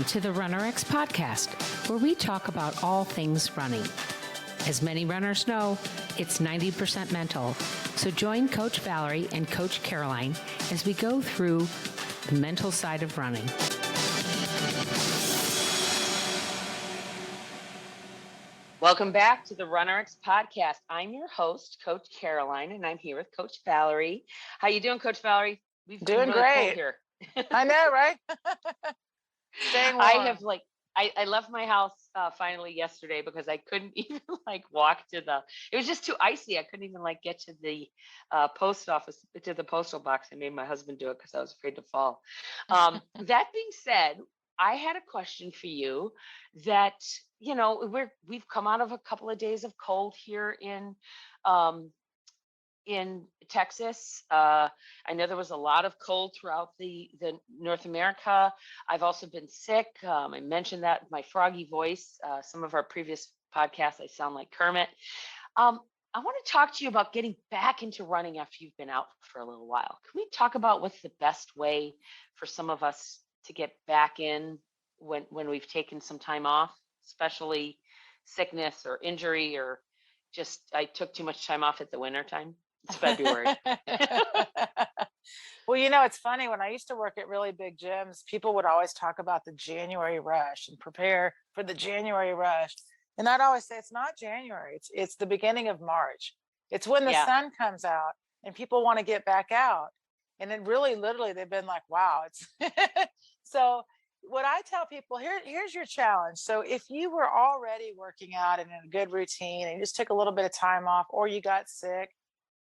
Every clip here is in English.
to the RunRX Podcast, where we talk about all things running. As many runners know, it's 90% mental. So join Coach Valerie and Coach Caroline as we go through the mental side of running. Welcome back to the RunRX Podcast. I'm your host, Coach Caroline, and I'm here with Coach Valerie. How you doing, Coach Valerie? We've doing really great here. I know, right? Staying warm. I left my house finally yesterday because I couldn't even walk to it was just too icy. I couldn't even get to the post office, to the postal box. I made my husband do it because I was afraid to fall. That being said, I had a question for you that, we've come out of a couple of days of cold here in Texas. I know there was a lot of cold throughout the North America. I've also been sick. I mentioned that with my froggy voice. Some of our previous podcasts, I sound like Kermit. I want to talk to you about getting back into running after you've been out for a little while. Can we talk about what's the best way for some of us to get back in when we've taken some time off, especially sickness or injury, or just I took too much time off at the winter time? It's February. Well, it's funny. When I used to work at really big gyms, people would always talk about the January rush and prepare for the January rush. And I'd always say, it's not January. It's the beginning of March. It's when the sun comes out and people want to get back out. And it really, literally, they've been like, wow. So what I tell people, here's your challenge. So if you were already working out and in a good routine and you just took a little bit of time off, or you got sick,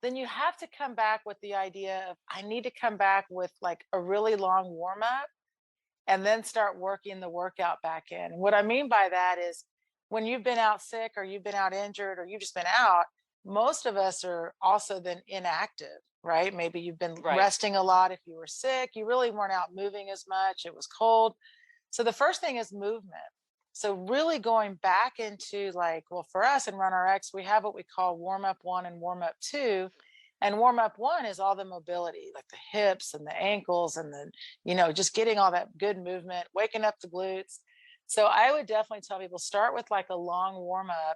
then you have to come back with the idea of, I need to come back with a really long warm up and then start working the workout back in. And what I mean by that is, when you've been out sick or you've been out injured or you've just been out, most of us are also then inactive, right? Maybe you've been resting a lot. If you were sick, you really weren't out moving as much. It was cold. So the first thing is movement. So really going back into for us in RunRX, we have what we call warm up 1 and warm up 2. And warm up 1 is all the mobility, like the hips and the ankles and just getting all that good movement, waking up the glutes. So I would definitely tell people, start with a long warm up.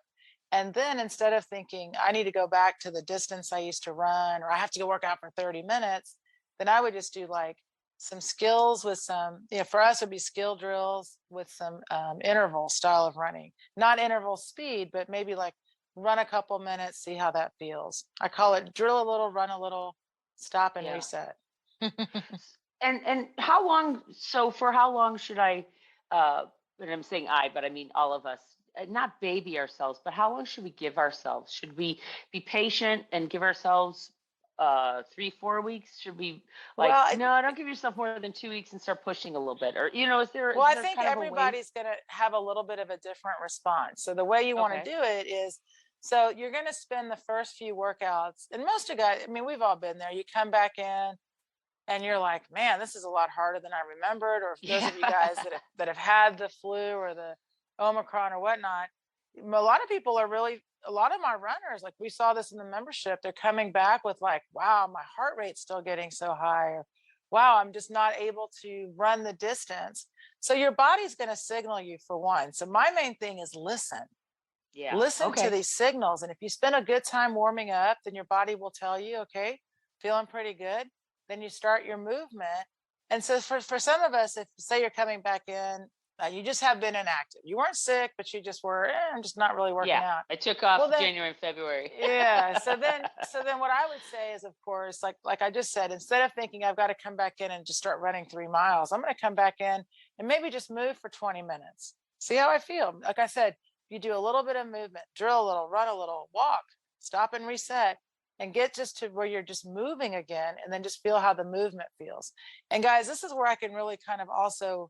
And then instead of thinking, I need to go back to the distance I used to run, or I have to go work out for 30 minutes, then I would just do some skills with some, for us, it would be skill drills with some interval style of running, not interval speed, but maybe run a couple minutes, see how that feels. I call it drill a little, run a little, stop and reset. And how long? So for how long should I? And I'm saying but I mean all of us. Not baby ourselves, but how long should we give ourselves? Should we be patient and give ourselves 3-4 weeks? Should we no, don't give yourself more than 2 weeks and start pushing a little bit? Or is there? Well, I think everybody's going to have a little bit of a different response. So the way you want to do it is, so you're going to spend the first few workouts, and most of guys, I mean, we've all been there. You come back in and you're like, man, this is a lot harder than I remembered. Or for those of you guys that have had the flu or the Omicron or whatnot, a lot of people are really, a lot of my runners, we saw this in the membership, they're coming back with wow, my heart rate's still getting so high, or wow, I'm just not able to run the distance. So your body's going to signal you for one. So my main thing is listen. Listen to these signals. And if you spend a good time warming up, then your body will tell you, okay, feeling pretty good. Then you start your movement. And so for some of us, if say you're coming back in, you just have been inactive. You weren't sick, but you just were, I'm just not really working out. I took off January and February. So then what I would say is, of course, like I just said, instead of thinking I've got to come back in and just start running 3 miles, I'm going to come back in and maybe just move for 20 minutes. See how I feel. Like I said, you do a little bit of movement, drill a little, run a little, walk, stop and reset, and get just to where you're just moving again, and then just feel how the movement feels. And guys, this is where I can really kind of also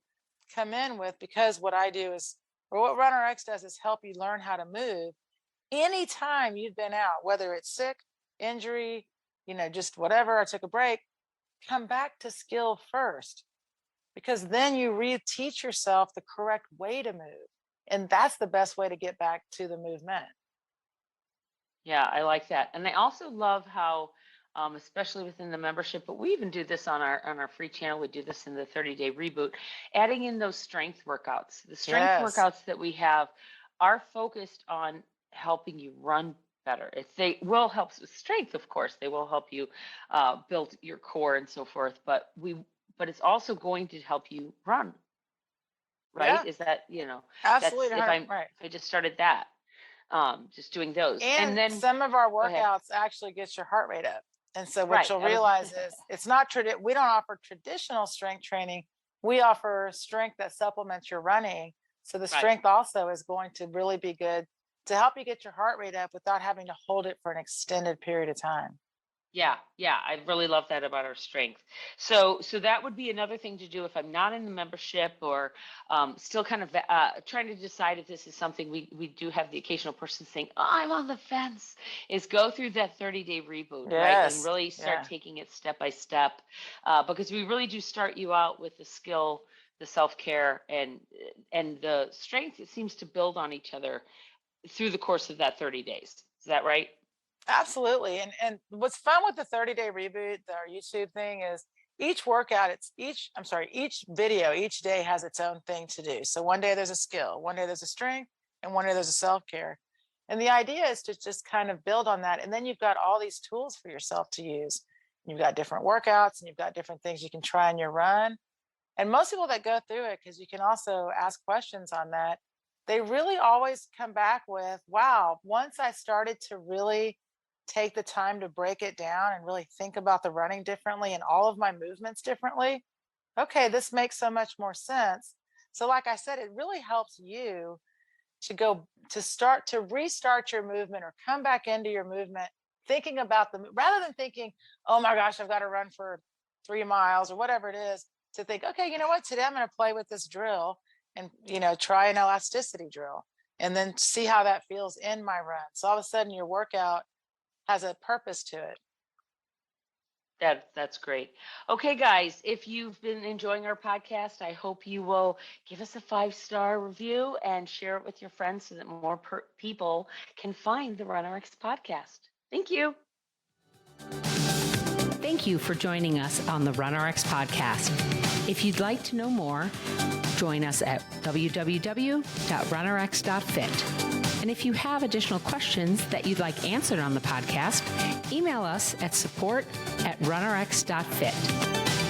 come in with, because what I do is, or what RunRX does is help you learn how to move anytime you've been out, whether it's sick, injury, just whatever, I took a break, come back to skill first, because then you reteach yourself the correct way to move. And that's the best way to get back to the movement. Yeah, I like that. And I also love how especially within the membership, but we even do this on our free channel. We do this in the 30-day reboot, adding in those strength workouts. The strength Yes. workouts that we have are focused on helping you run better. They will help with strength, of course. They will help you build your core and so forth, but it's also going to help you run. Right? Yeah. Is that, Absolutely. that's Right. if I just started that, just doing those. And then some of our go ahead. workouts actually get your heart rate up. And so what Right, you'll I was realize gonna is it's not we don't offer traditional strength training. We offer strength that supplements your running. So the Right. strength also is going to really be good to help you get your heart rate up without having to hold it for an extended period of time. Yeah, I really love that about our strength. So that would be another thing to do if I'm not in the membership, or still kind of trying to decide if this is something. We do have the occasional person saying, "Oh, I'm on the fence." Is go through that 30-day reboot, right, and Yes. really start taking it step by step, because we really do start you out with the skill, the self-care, and the strength. It seems to build on each other through the course of that 30 days. Is that right? Absolutely. And what's fun with the 30-day reboot, our YouTube thing, is each workout, each video, each day has its own thing to do. So one day there's a skill, one day there's a strength, and one day there's a self-care. And the idea is to just kind of build on that. And then you've got all these tools for yourself to use. You've got different workouts and you've got different things you can try in your run. And most people that go through it, because you can also ask questions on that, they really always come back with, wow, once I started to really take the time to break it down and really think about the running differently and all of my movements differently, okay, this makes so much more sense. So like I said, it really helps you to restart your movement or come back into your movement, thinking about rather than thinking, oh my gosh, I've got to run for 3 miles or whatever it is, to think, okay, you know what, today I'm going to play with this drill and, try an elasticity drill and then see how that feels in my run. So all of a sudden your workout has a purpose to it. That's great. Okay, guys, if you've been enjoying our podcast, I hope you will give us a 5-star review and share it with your friends so that more people can find the RunRX podcast. Thank you. Thank you for joining us on the RunRX podcast. If you'd like to know more, join us at www.runrx.fit. And if you have additional questions that you'd like answered on the podcast, email us at support@runrx.fit.